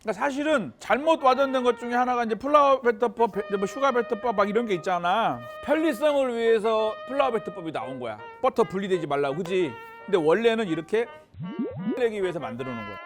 그러니까 사실은 잘못 와전된 것 중에 하나가 이제 플라워 배터법, 뭐 슈가 배터법 막 이런 게 있잖아. 편리성을 위해서 플라워 배터법이 나온 거야. 버터 분리되지 말라고, 그지? 근데 원래는 이렇게 내기 위해서 만들어 놓은 거야.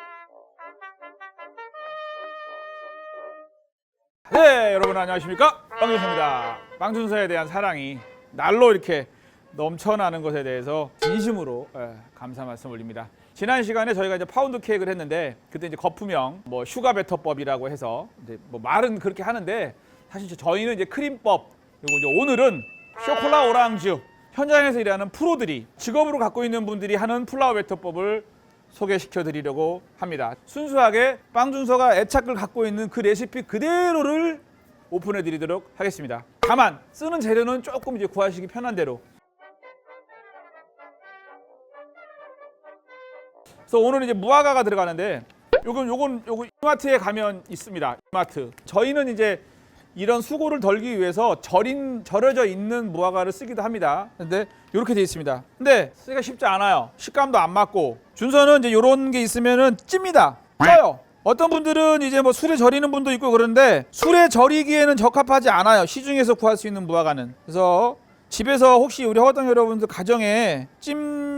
네, 여러분 안녕하십니까? 빵준서입니다. 빵준서에 대한 사랑이 날로 이렇게 넘쳐나는 것에 대해서 진심으로 감사 말씀 올립니다. 지난 시간에 저희가 이제 파운드 케이크를 했는데 그때 이제 거품형 뭐 슈가 배터법이라고 해서 이제 뭐 말은 그렇게 하는데 사실 저희는 이제 크림법, 그리고 이제 오늘은 쇼콜라 오랑주, 현장에서 일하는 프로들이 직업으로 갖고 있는 분들이 하는 플라워 배터법을 소개시켜 드리려고 합니다. 순수하게 빵준서가 애착을 갖고 있는 그 레시피 그대로를 오픈해 드리도록 하겠습니다. 다만 쓰는 재료는 조금 이제 구하시기 편한 대로. 그래서 오늘 이제 무화과가 들어가는데 요건 이마트에 가면 있습니다. 이마트. 저희는 이제 이런 수고를 덜기 위해서 절여져 있는 무화과를 쓰기도 합니다. 근데 이렇게 돼 있습니다. 근데 쓰기가 쉽지 않아요. 식감도 안 맞고. 준서는 이제 이런 게 있으면은 찝니다. 쪄요. 어떤 분들은 이제 뭐 술에 절이는 분도 있고 그런데 술에 절이기에는 적합하지 않아요. 시중에서 구할 수 있는 무화과는. 그래서 집에서 혹시 우리 허당 여러분들 가정에 찜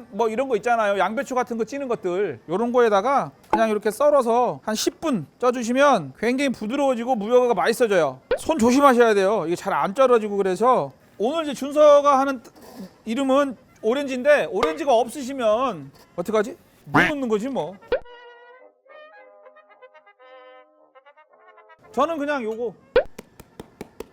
뭐 이런 거 있잖아요. 양배추 같은 거 찌는 것들, 이런 거에다가 그냥 이렇게 썰어서 한 10분 쪄주시면 굉장히 부드러워지고 무화과가 맛있어져요. 손 조심하셔야 돼요. 이게 잘 안 쩔어지고. 그래서 오늘 이제 준서가 하는 이름은 오렌지인데 오렌지가 없으시면 어떡하지? 못 넣는 거지 뭐. 저는 그냥 요거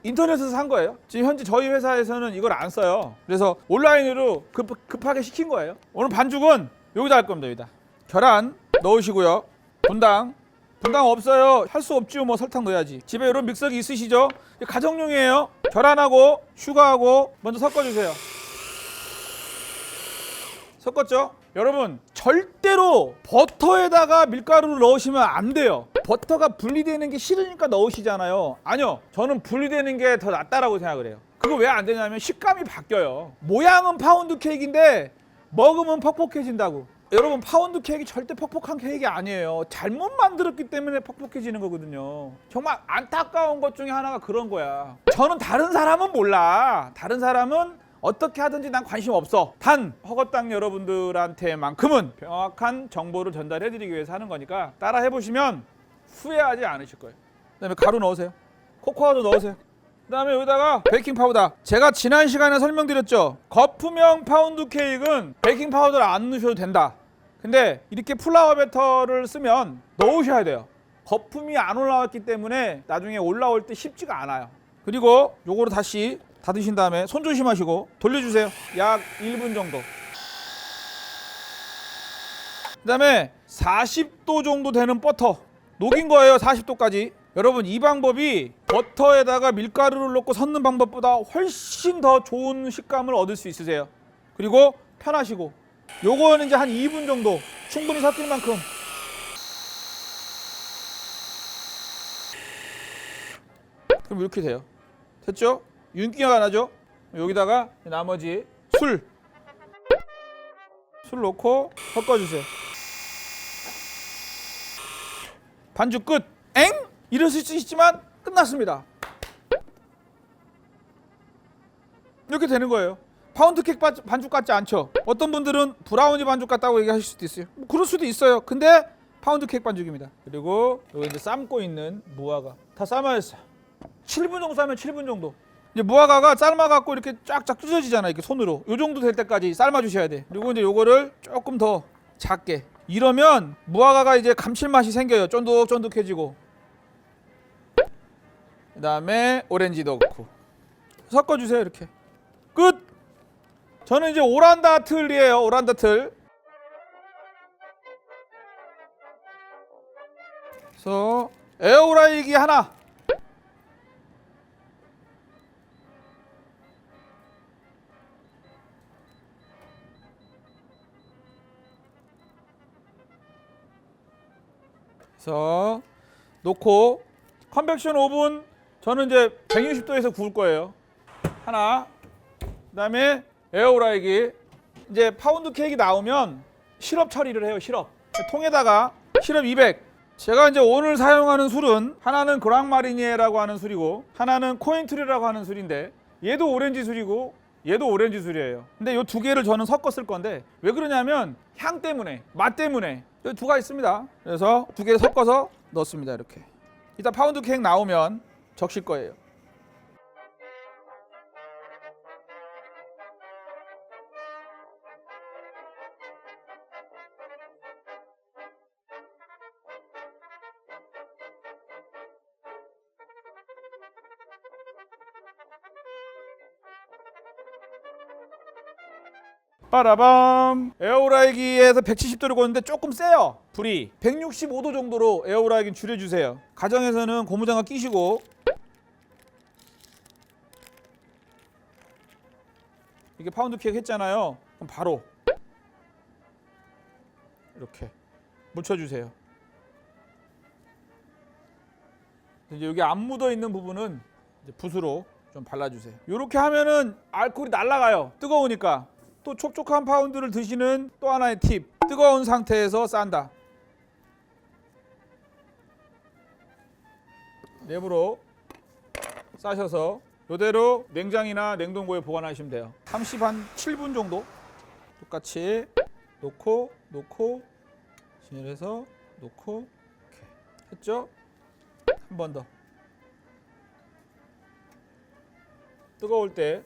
인터넷에서 산 거예요. 지금 현재 저희 회사에서는 이걸 안 써요. 그래서 온라인으로 급하게 시킨 거예요. 오늘 반죽은 여기다 할 겁니다. 여기다 계란 넣으시고요. 분당 없어요. 할 수 없죠. 뭐 설탕 넣어야지. 집에 이런 믹서기 있으시죠? 가정용이에요. 계란하고 슈가하고 먼저 섞어주세요. 섞었죠? 여러분 절대로 버터에다가 밀가루를 넣으시면 안 돼요. 버터가 분리되는 게 싫으니까 넣으시잖아요. 아니요, 저는 분리되는 게 더 낫다라고 생각을 해요. 그거 왜 안 되냐면 식감이 바뀌어요. 모양은 파운드 케이크인데 먹으면 퍽퍽해진다고. 여러분 파운드 케이크 절대 퍽퍽한 케이크 아니에요. 잘못 만들었기 때문에 퍽퍽해지는 거거든요. 정말 안타까운 것 중에 하나가 그런 거야. 저는 다른 사람은 몰라. 다른 사람은 어떻게 하든지 난 관심 없어. 단 허거땅 여러분들한테만큼은 정확한 정보를 전달해드리기 위해서 하는 거니까 따라 해보시면 후회하지 않으실 거예요. 그 다음에 가루 넣으세요. 코코아도 넣으세요. 그 다음에 여기다가 베이킹 파우더. 제가 지난 시간에 설명드렸죠. 거품형 파운드 케이크는 베이킹 파우더를 안 넣으셔도 된다. 근데 이렇게 플라워 배터를 쓰면 넣으셔야 돼요. 거품이 안 올라왔기 때문에 나중에 올라올 때 쉽지가 않아요. 그리고 요거를 다시 닫으신 다음에 손 조심하시고 돌려주세요. 약 1분 정도. 그 다음에 40도 정도 되는 버터 녹인 거예요. 40도까지. 여러분 이 방법이 버터에다가 밀가루를 넣고 섞는 방법보다 훨씬 더 좋은 식감을 얻을 수 있으세요. 그리고 편하시고. 요거는 이제 한 2분 정도 충분히 섞일 만큼. 그럼 이렇게 돼요. 됐죠? 윤기가 나죠? 여기다가 나머지 술 넣고 섞어주세요. 반죽 끝. 엥? 이러실 수 있지만 끝났습니다. 이렇게 되는 거예요. 파운드 케이크 반죽 같지 않죠? 어떤 분들은 브라우니 반죽 같다고 얘기하실 수도 있어요. 뭐 그럴 수도 있어요. 근데 파운드 케이크 반죽입니다. 그리고 여기 이제 삶고 있는 무화과 다 삶아졌어요. 7분 정도 삶으면 7분 정도. 이제 무화과가 삶아갖고 이렇게 쫙쫙 찢어지잖아요. 이렇게 손으로. 요 정도 될 때까지 삶아주셔야 돼. 그리고 이제 요거를 조금 더 작게. 이러면 무화과가 이제 감칠맛이 생겨요. 쫀득쫀득해지고. 그 다음에 오렌지 넣고 섞어주세요. 이렇게. 끝! 저는 이제 오란다 틀이에요. 오란다 틀. 그래서 에어프라이기 하나. 그래서 놓고 컨벡션 오븐 저는 이제 160도에서 구울 거예요. 하나. 그다음에 에어프라이기. 이제 파운드 케이크 나오면 시럽 처리를 해요. 시럽. 통에다가 시럽 200. 제가 이제 오늘 사용하는 술은 하나는 그랑마리니에라고 하는 술이고 하나는 코인트리라고 하는 술인데 얘도 오렌지 술이고 얘도 오렌지 술이에요. 근데 이 두 개를 저는 섞어 쓸 건데 왜 그러냐면 향 때문에, 맛 때문에 여기 두 가지 있습니다. 그래서 두 개 섞어서 넣습니다. 이렇게. 이따 파운드 케이크 나오면 적실 거예요. 빠라밤. 에어프라이기에서 170도를 구웠는데 조금 세요. 불이 165도 정도로 에어프라이기 줄여주세요. 가정에서는 고무장갑 끼시고 이게 파운드 케이크 했잖아요. 그럼 바로 이렇게 묻혀주세요. 이제 여기 안 묻어 있는 부분은 이제 붓으로 좀 발라주세요. 이렇게 하면은 알코올이 날아가요. 뜨거우니까. 또 촉촉한 파운드를 드시는 또 하나의 팁. 뜨거운 상태에서 싼다. 랩으로 싸셔서 이대로 냉장이나 냉동고에 보관하시면 돼요. 7분 정도 똑같이 놓고 진열해서 놓고 이렇게 했죠? 한 번 더. 뜨거울 때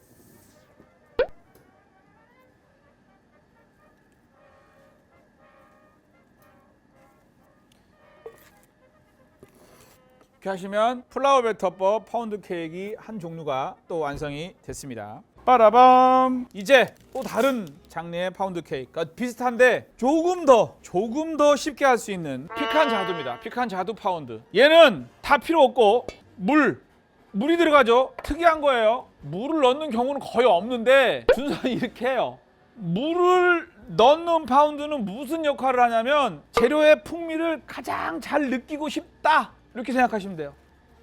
이렇게 하시면 플라워 배터법 파운드 케이크 한 종류가 또 완성이 됐습니다. 빠라밤. 이제 또 다른 장르의 파운드 케이크. 그러니까 비슷한데 조금 더 쉽게 할 수 있는 피칸 자두입니다. 피칸 자두 파운드. 얘는 다 필요 없고 물이 들어가죠. 특이한 거예요. 물을 넣는 경우는 거의 없는데 준선이 이렇게 해요. 물을 넣는 파운드는 무슨 역할을 하냐면 재료의 풍미를 가장 잘 느끼고 싶다. 이렇게 생각하시면 돼요.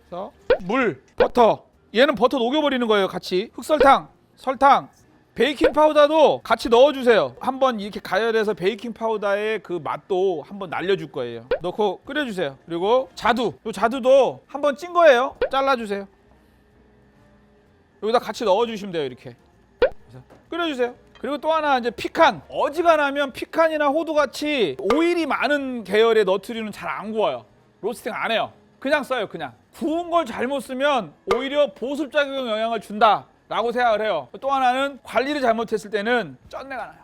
그래서 물, 버터. 얘는 버터 녹여버리는 거예요. 같이. 흑설탕, 설탕, 베이킹 파우더도 같이 넣어주세요. 한번 이렇게 가열해서 베이킹 파우더의 그 맛도 한번 날려줄 거예요. 넣고 끓여주세요. 그리고 자두. 이 자두도 한번 찐 거예요. 잘라주세요. 여기다 같이 넣어주시면 돼요. 이렇게. 그래서 끓여주세요. 그리고 또 하나 이제 피칸. 어지간하면 피칸이나 호두같이 오일이 많은 계열의 너트류는 잘 안 구워요. 로스팅 안 해요. 그냥 써요. 그냥. 구운 걸 잘못 쓰면 오히려 보습작용 영향을 준다라고 생각을 해요. 또 하나는 관리를 잘못했을 때는 쩐내가 나요.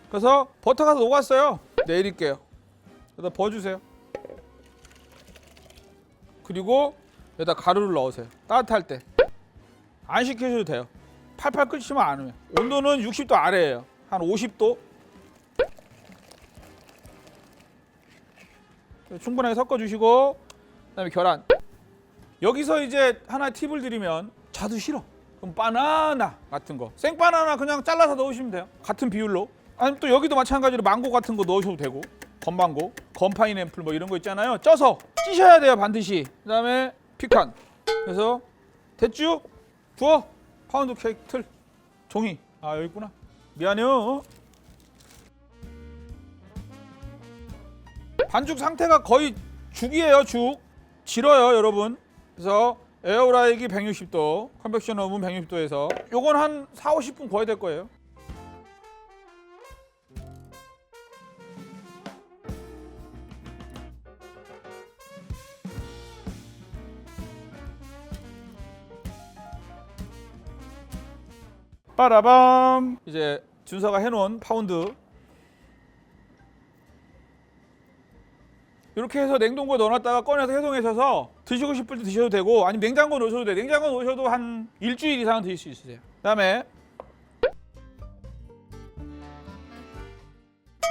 그래서 버터가 녹았어요. 내릴게요. 여기다 부어주세요. 그리고 여기다 가루를 넣으세요. 따뜻할 때. 안 식히셔도 돼요. 팔팔 끓이시면 안 오면. 온도는 60도 아래예요. 한 50도. 충분하게 섞어주시고 그다음에 계란. 여기서 이제 하나 팁을 드리면 자두 싫어. 그럼 바나나 같은 거. 생바나나 그냥 잘라서 넣으시면 돼요. 같은 비율로. 아니면 또 여기도 마찬가지로 망고 같은 거 넣으셔도 되고 건망고, 건파인애플 뭐 이런 거 있잖아요. 쪄서 찌셔야 돼요. 반드시. 그다음에 피칸. 그래서 됐죠? 부어. 파운드 케이크 틀. 종이. 아 여기 있구나. 미안해요. 반죽 상태가 거의 죽이에요. 죽. 질어요 여러분. 그래서 에어프라이기 160도, 컨벡션 오븐 160도에서 요건 한 4-50분 구워야 될 거예요. 빠라밤. 이제 준서가 해놓은 파운드 이렇게 해서 냉동고에 넣어놨다가 꺼내서 해동하셔서 드시고 싶을 때 드셔도 되고 아니면 냉장고에 넣으셔도 돼요. 냉장고에 넣으셔도 한 일주일 이상은 드실 수 있으세요. 그다음에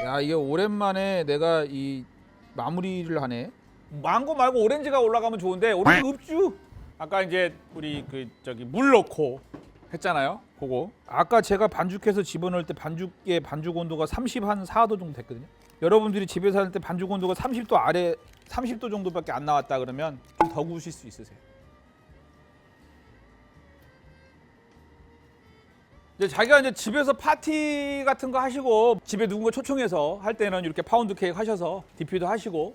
야 이게 오랜만에 내가 이 마무리를 하네. 망고 말고 오렌지가 올라가면 좋은데 오렌지 없죠. 아까 이제 우리 물 넣고 했잖아요. 그거 아까 제가 반죽해서 집어넣을 때 반죽의 반죽 온도가 34도 정도 됐거든요. 여러분들이 집에서 할 때 반죽 온도가 30도 아래 30도 정도밖에 안 나왔다 그러면 좀 더 구우실 수 있으세요. 이제 자기가 이제 집에서 파티 같은 거 하시고 집에 누군가 초청해서 할 때는 이렇게 파운드 케이크 하셔서 디퓨도 하시고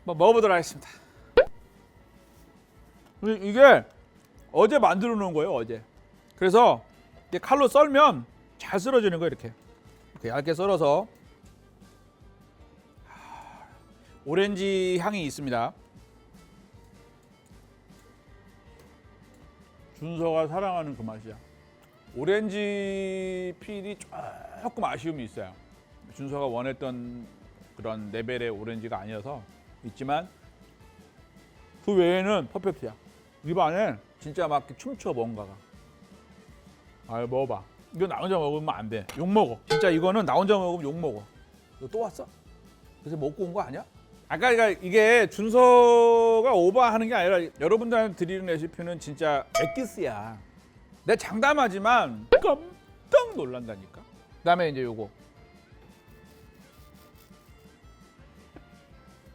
한번 먹어보도록 하겠습니다. 이게 어제 만들어 놓은 거예요, 어제. 그래서 이게 칼로 썰면 잘 썰어지는 거예요, 이렇게 얇게 썰어서. 오렌지 향이 있습니다. 준서가 사랑하는 그 맛이야. 오렌지 필이 조금 아쉬움이 있어요. 준서가 원했던 그런 레벨의 오렌지가 아니어서 있지만 그 외에는 퍼펙트야. 입 안에 진짜 막 춤춰 뭔가가. 아유, 먹어봐. 이거 나 혼자 먹으면 안 돼. 욕 먹어. 진짜 이거는 나 혼자 먹으면 욕 먹어. 너 또 왔어? 그래서 먹고 온 거 아니야? 아까 이게 준서가 오버하는 게 아니라 여러분들한테 드리는 레시피는 진짜 엑기스야. 내 장담하지만 깜짝 놀란다니까. 그다음에 이제 요거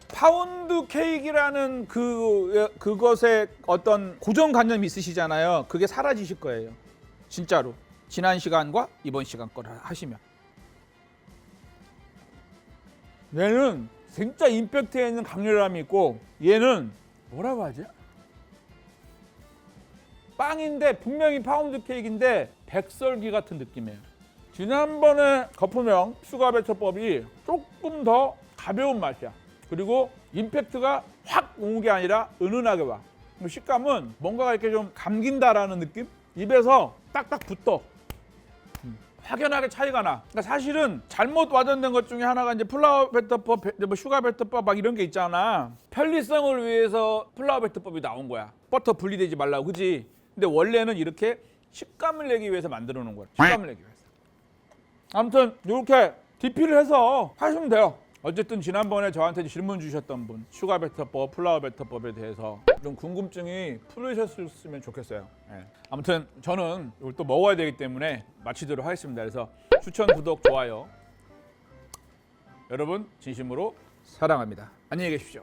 파운드 케이크라는 그것에 어떤 고정관념이 있으시잖아요. 그게 사라지실 거예요. 진짜로. 지난 시간과 이번 시간 거를 하시면. 얘는 진짜 임팩트에 있는 강렬함이 있고 얘는 뭐라고 하지? 빵인데 분명히 파운드 케이크인데 백설기 같은 느낌이에요. 지난번에 거품형 슈가 베터법이 조금 더 가벼운 맛이야. 그리고 임팩트가 확 오는 게 아니라 은은하게 와. 식감은 뭔가가 이렇게 좀 감긴다라는 느낌? 입에서 딱딱 붙어. 확연하게 차이가 나. 그러니까 사실은 잘못 와전된 것 중에 하나가 이제 플라워 베터법, 뭐 슈가 베터법 막 이런 게 있잖아. 편리성을 위해서 플라워 베터법이 나온 거야. 버터 분리되지 말라고, 그지? 근데 원래는 이렇게 식감을 내기 위해서 만들어 놓은 거야. 식감을 내기 위해서. 아무튼 이렇게 DP를 해서 하시면 돼요. 어쨌든 지난번에 저한테 질문 주셨던 분, 슈가 베터법, 플라워 베터법에 대해서 좀 궁금증이 풀리셨으면 좋겠어요. 네. 아무튼 저는 이걸 또 먹어야 되기 때문에 마치도록 하겠습니다. 그래서 추천, 구독, 좋아요 여러분 진심으로 사랑합니다. 안녕히 계십시오.